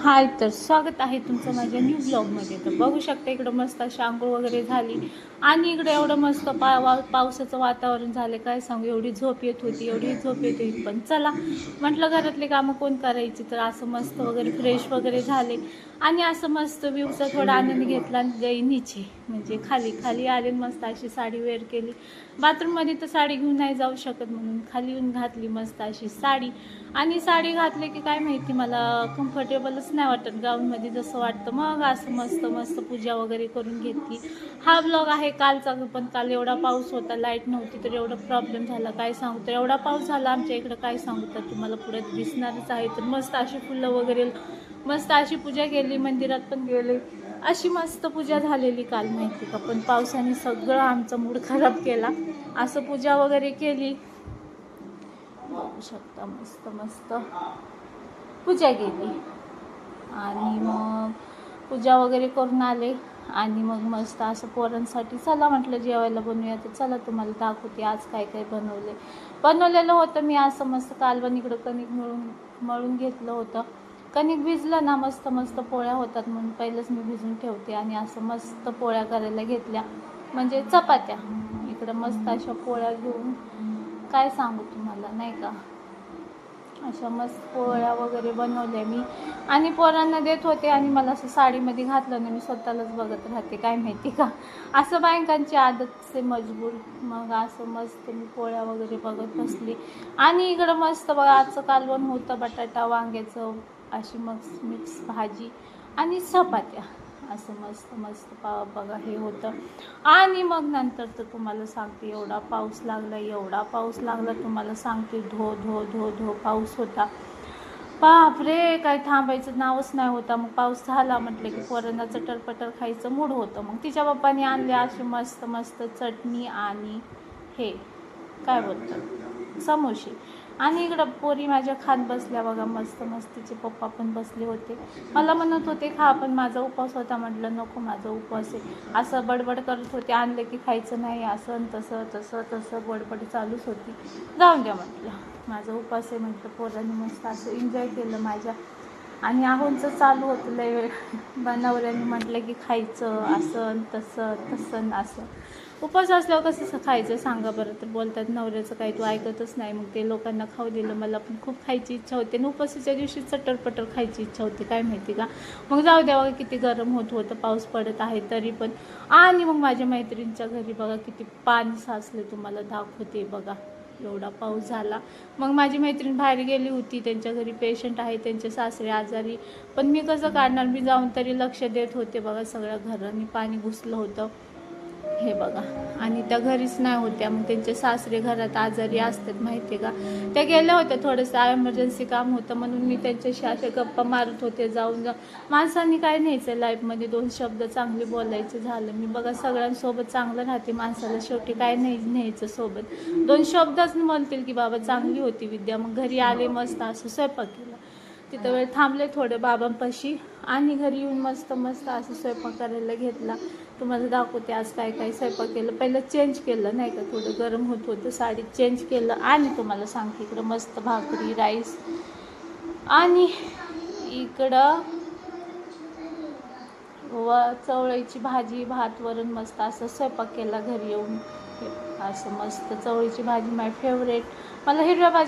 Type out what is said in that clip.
हाय, तर स्वागत आहे तुमचं माझ्या न्यू ब्लॉगमध्ये. तर बघू शकता इकडं मस्त अशी आंघोळ वगैरे झाली आणि इकडे एवढं मस्त पावसाचं वातावरण झालं, काय सांगू. एवढी झोप येत होती, एवढी झोप येत होती, पण चला म्हटलं घरातले कामं कोण करायची. तर असं मस्त वगैरे फ्रेश वगैरे झाले आणि असं मस्त व्ह्यूचा थोडा आनंद घेतला. नीचे म्हणजे खाली खाली आले, मस्त अशी साडी वेअर केली. बाथरूममध्ये तर साडी घेऊन नाही जाऊ शकत, म्हणून खाली येऊन घातली मस्त अशी साडी. आणि साडी घातली की काय माहिती, मला कम्फर्टेबलच नाही वाटत गाऊनमध्ये जसं वाटतं. मग असं मस्त मस्त पूजा वगैरे करून घेतली. हा ब्लॉग आहे कालचा, पण काल एवढा पाऊस होता, लाईट नव्हती, तर एवढा प्रॉब्लेम झाला काय सांगू. तर एवढा पाऊस झाला आमच्या इकडं काय सांगू, तर तुम्हाला पुढे दिसणारच आहे. तर मस्त अशी फुलं वगैरे, मस्त अशी पूजा केली, मंदिरात पण गेले. अशी मस्त पूजा झालेली काल माहिती का, पण पावसाने सगळं आमचा मूड खराब केला. असं पूजा वगैरे केली, बघू शकता मस्त मस्त पूजा केली. आणि मग पूजा वगैरे करून आले आणि मग मस्त असं पोरांसाठी चला म्हटलं जेवायला बनवूया. तर चला तुम्हाला दाखवते आज काय काय बनवलेलं होतं. मी असं मस्त कालवण इकडं कणिक मळून घेतलं होतं. कणिक भिजलं ना, मस्त मस्त पोळ्या होतात म्हणून पहिलंच मी भिजून ठेवते. आणि असं मस्त पोळ्या करायला घेतल्या, म्हणजे चपात्या. इकडं मस्त अशा पोळ्या घेऊन काय सांगू तुम्हाला, नाही का. अशा मस्त पोळ्या वगैरे बनवल्या मी आणि पोरांना देत होते. आणि मला असं साडीमध्ये घातलं ना, मी स्वतःलाच बघत राहते, काय माहिती का, असं बायकांची आदत से मजबूर. मग असं मस्त मी पोळ्या वगैरे बघत बसली. आणि इकडं मस्त बघा आजचं कालवण होतं, बटाटा वांग्याचं, अशी मग मिक्स भाजी आणि चपात्या. असं मस्त मस्त बघा हे होतं. आणि मग नंतर तर तुम्हाला सांगते, एवढा पाऊस लागला तुम्हाला सांगते, धो धो धो धो पाऊस होता. बापरे, काय थांबायचं नावच नाही होता. मग पाऊस झाला म्हटलं की पोरांना चटरपटर खायचं मूड होतं. मग तिच्या बाप्पाने आणले अशी मस्त मस्त चटणी आणि हे काय बोलतात समोसे. आणि इकडं पोरी माझ्या खात बसल्या बघा, मस्त मस्त. तिचे पप्पा पण बसले होते, मला म्हणत होते खा, पण माझा उपवास होता. म्हटलं नको, माझा उपवास आहे. असं बडबड करत होते, आणलं की खायचं नाही, असं तसं तसं तसं बडबड चालूच होती. जाऊन द्या म्हटलं, माझा उपवास आहे म्हटलं. पोरांनी मस्त असं एन्जॉय केलं माझ्या. आणि आहोंचं चालू होतं लय वेळ, नवऱ्याने म्हटलं की खायचं असं तसं तसं असं. उपवास असल्यावर कसं खायचं सांगा बरं. तर बोलतात नवऱ्याचं काही तू ऐकतच नाही. मग ते लोकांना खाऊ दिलं, मला पण खूप खायची इच्छा होते. आणि उपवासाच्या दिवशी चटरपटर खायची इच्छा होती, काय माहिती का. मग जाऊ द्या बघा, किती गरम होतं, पाऊस पडत आहे तरी पण. आणि मग माझ्या मैत्रिणीच्या घरी बघा किती पाणी साचले, तुम्हाला दाखवते बघा. एवढा पाऊस झाला. मग माझी मैत्रीण बाहेर गेली होती, त्यांच्या घरी पेशंट आहे, त्यांचे सासरे आजारी. पण मी कसं काढणार, मी जाऊन तरी लक्ष देत होते बघा. सगळ्या घरांनी पाणी घुसलं होतं हे बघा. आणि त्या घरीच नाही होत्या, मग त्यांचे सासरे घरात आजारी असतात माहिती आहे का. त्या गेल्या होत्या, थोडंसं एमर्जन्सी काम होतं म्हणून मी त्यांच्याशी असे गप्पा मारत होते. जाऊन माणसांनी काय न्यायचं लाईफमध्ये, 2 शब्द चांगले बोलायचे झालं. मी बघा सगळ्यांसोबत चांगलं राहते, माणसाला शेवटी काय न्यायचं सोबत, 2 शब्दच म्हणतील की बाबा चांगली होती विद्या. मग घरी आले, मस्त असं स्वयंपाक केला. तिथं वेळ थांबले थोडे बाबांपाशी आणि घरी येऊन मस्त मस्त असं स्वयंपाक करायला घेतला. तुम्हाला दाखवते आज काय काय स्वयंपाक केलं. पहिलं चेंज केलं नाही का, थोडं गरम होतं साडी, चेंज केलं. आणि तुम्हाला सांगते इकडं मस्त भाकरी राईस आणि इकडं चवळीची भाजी, भात, वरण, मस्त असं स्वयंपाक केला घरी येऊन. असं मस्त चवळीची भाजी माय फेवरेट. मला हिरव्या भाजी